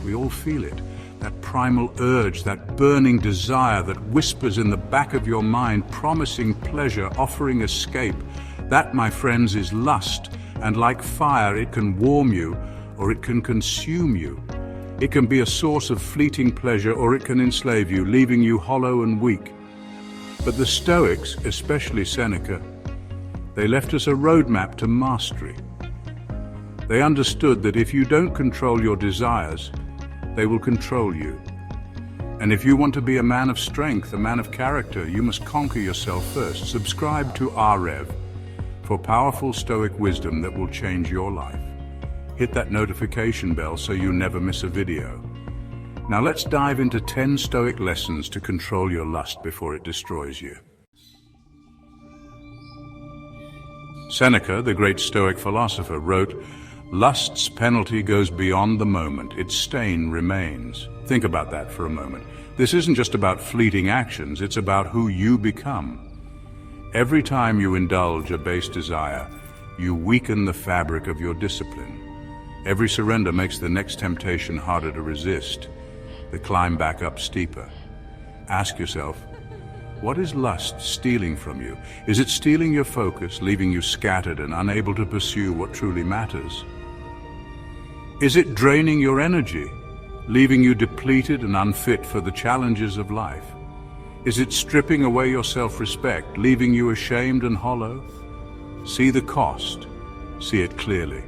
We all feel it. That primal urge, that burning desire that whispers in the back of your mind, promising pleasure, offering escape. That, my friends, is lust, and like fire, it can warm you or it can consume you. It can be a source of fleeting pleasure or it can enslave you, leaving you hollow and weak. But the Stoics, especially Seneca, they left us a roadmap to mastery. They understood that if you don't control your desires, they will control you. And if you want to be a man of strength, a man of character, you must conquer yourself first. Subscribe to AREV for powerful Stoic wisdom that will change your life. Hit that notification bell so you never miss a video. Now let's dive into 10 Stoic lessons to control your lust before it destroys you. Seneca, the great Stoic philosopher, wrote, "Lust's penalty goes beyond the moment, its stain remains." Think about that for a moment. This isn't just about fleeting actions, it's about who you become. Every time you indulge a base desire, you weaken the fabric of your discipline. Every surrender makes the next temptation harder to resist, the climb back up steeper. Ask yourself, what is lust stealing from you? Is it stealing your focus, leaving you scattered and unable to pursue what truly matters? Is it draining your energy, leaving you depleted and unfit for the challenges of life? Is it stripping away your self-respect, leaving you ashamed and hollow? See the cost. See it clearly.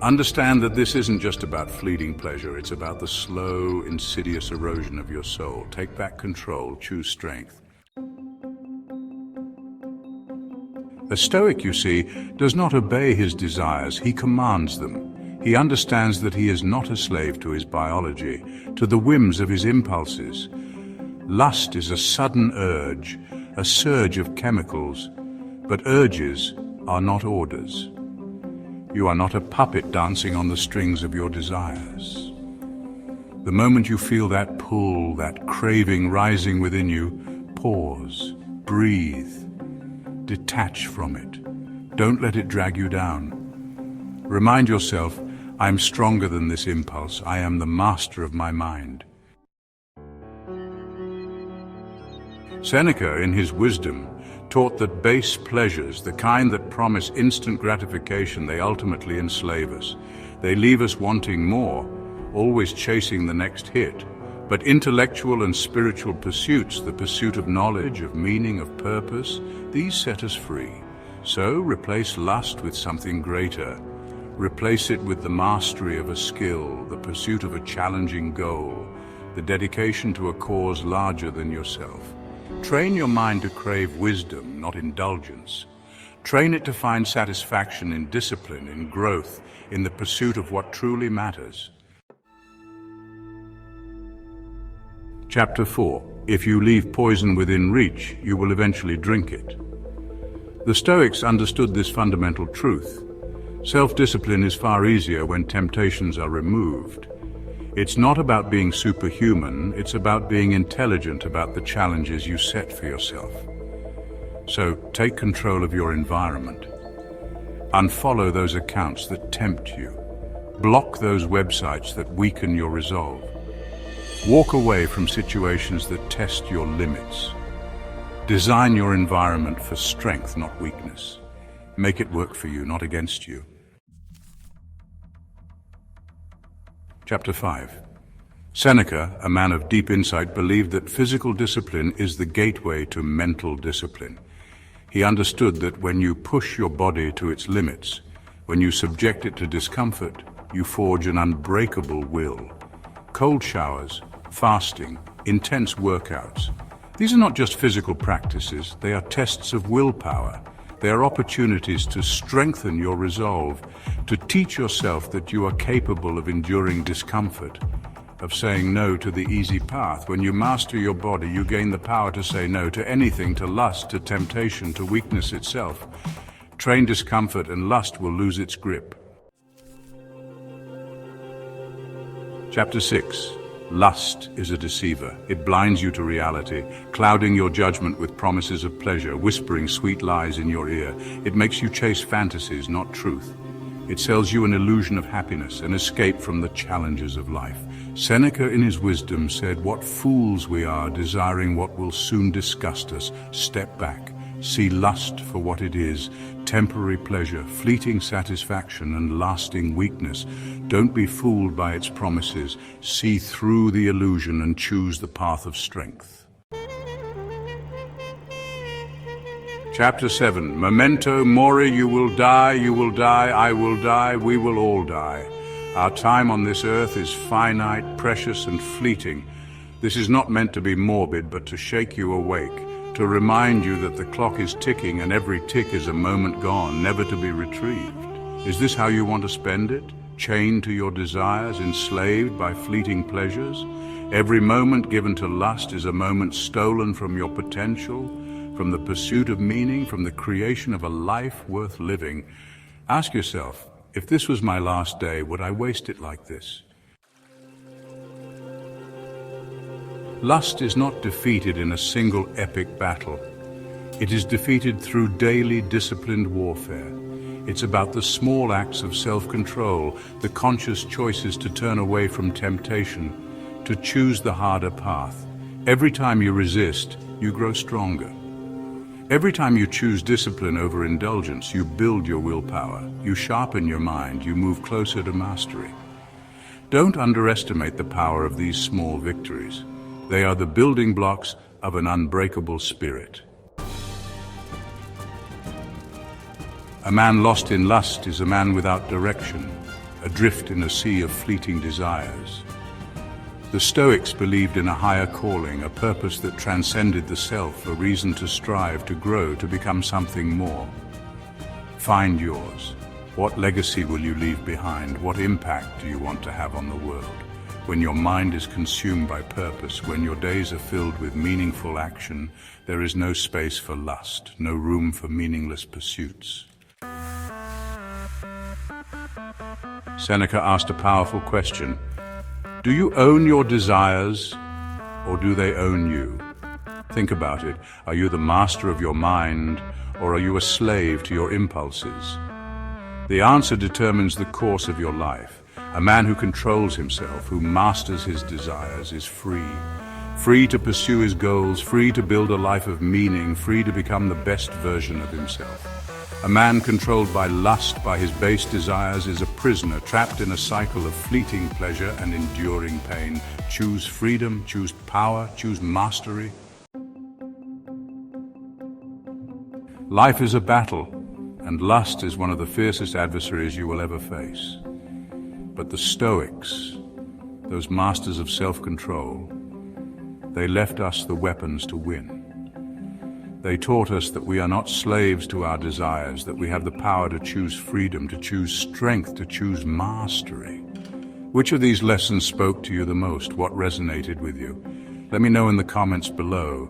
Understand that this isn't just about fleeting pleasure, it's about the slow, insidious erosion of your soul. Take back control, choose strength. A Stoic, you see, does not obey his desires, he commands them. He understands that he is not a slave to his biology, to the whims of his impulses. Lust is a sudden urge, a surge of chemicals, but urges are not orders. You are not a puppet dancing on the strings of your desires. The moment you feel that pull, that craving rising within you, pause, breathe, detach from it. Don't let it drag you down. Remind yourself, I am stronger than this impulse. I am the master of my mind. Seneca, in his wisdom, taught that base pleasures, the kind that promise instant gratification, they ultimately enslave us. They leave us wanting more, always chasing the next hit. But intellectual and spiritual pursuits, the pursuit of knowledge, of meaning, of purpose, these set us free. So replace lust with something greater. Replace it with the mastery of a skill, the pursuit of a challenging goal, the dedication to a cause larger than yourself. Train your mind to crave wisdom, not indulgence. Train it to find satisfaction in discipline, in growth, in the pursuit of what truly matters. Chapter 4. If you leave poison within reach, you will eventually drink it. The Stoics understood this fundamental truth. Self-discipline is far easier when temptations are removed. It's not about being superhuman, it's about being intelligent about the challenges you set for yourself. So take control of your environment. Unfollow those accounts that tempt you. Block those websites that weaken your resolve. Walk away from situations that test your limits. Design your environment for strength, not weakness. Make it work for you, not against you. Chapter 5. Seneca, a man of deep insight, believed that physical discipline is the gateway to mental discipline. He understood that when you push your body to its limits, when you subject it to discomfort, you forge an unbreakable will. Cold showers, fasting, intense workouts. These are not just physical practices, they are tests of willpower. They are opportunities to strengthen your resolve, to teach yourself that you are capable of enduring discomfort, of saying no to the easy path. When you master your body, you gain the power to say no to anything, to lust, to temptation, to weakness itself. Train discomfort and lust will lose its grip. Chapter 6. Lust is a deceiver. It blinds you to reality, clouding your judgment with promises of pleasure, whispering sweet lies in your ear. It makes you chase fantasies, not truth. It sells you an illusion of happiness, an escape from the challenges of life. Seneca in his wisdom said, "What fools we are, desiring what will soon disgust us. Step back, see lust for what it is, temporary pleasure, fleeting satisfaction, and lasting weakness. Don't be fooled by its promises. See through the illusion and choose the path of strength." Chapter 7. Memento Mori. You will die, I will die, we will all die. Our time on this earth is finite, precious, and fleeting. This is not meant to be morbid, but to shake you awake, to remind you that the clock is ticking and every tick is a moment gone, never to be retrieved. Is this how you want to spend it? Chained to your desires, enslaved by fleeting pleasures? Every moment given to lust is a moment stolen from your potential, from the pursuit of meaning, from the creation of a life worth living. Ask yourself, if this was my last day, would I waste it like this? Lust is not defeated in a single epic battle. It is defeated through daily disciplined warfare. It's about the small acts of self-control, the conscious choices to turn away from temptation, to choose the harder path. Every time you resist, you grow stronger. Every time you choose discipline over indulgence, you build your willpower, you sharpen your mind, you move closer to mastery. Don't underestimate the power of these small victories. They are the building blocks of an unbreakable spirit. A man lost in lust is a man without direction, adrift in a sea of fleeting desires. The Stoics believed in a higher calling, a purpose that transcended the self, a reason to strive, to grow, to become something more. Find yours. What legacy will you leave behind? What impact do you want to have on the world? When your mind is consumed by purpose, when your days are filled with meaningful action, there is no space for lust, no room for meaningless pursuits. Seneca asked a powerful question. Do you own your desires, or do they own you? Think about it. Are you the master of your mind, or are you a slave to your impulses? The answer determines the course of your life. A man who controls himself, who masters his desires, is free. Free to pursue his goals, free to build a life of meaning, free to become the best version of himself. A man controlled by lust, by his base desires, is a prisoner, trapped in a cycle of fleeting pleasure and enduring pain. Choose freedom, choose power, choose mastery. Life is a battle, and lust is one of the fiercest adversaries you will ever face. But the Stoics, those masters of self-control, they left us the weapons to win. They taught us that we are not slaves to our desires, that we have the power to choose freedom, to choose strength, to choose mastery. Which of these lessons spoke to you the most? What resonated with you? Let me know in the comments below.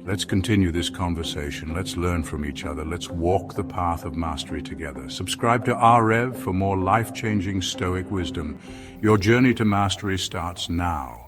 Let's continue this conversation. Let's learn from each other. Let's walk the path of mastery together. Subscribe to AREV for more life-changing Stoic wisdom. Your journey to mastery starts now.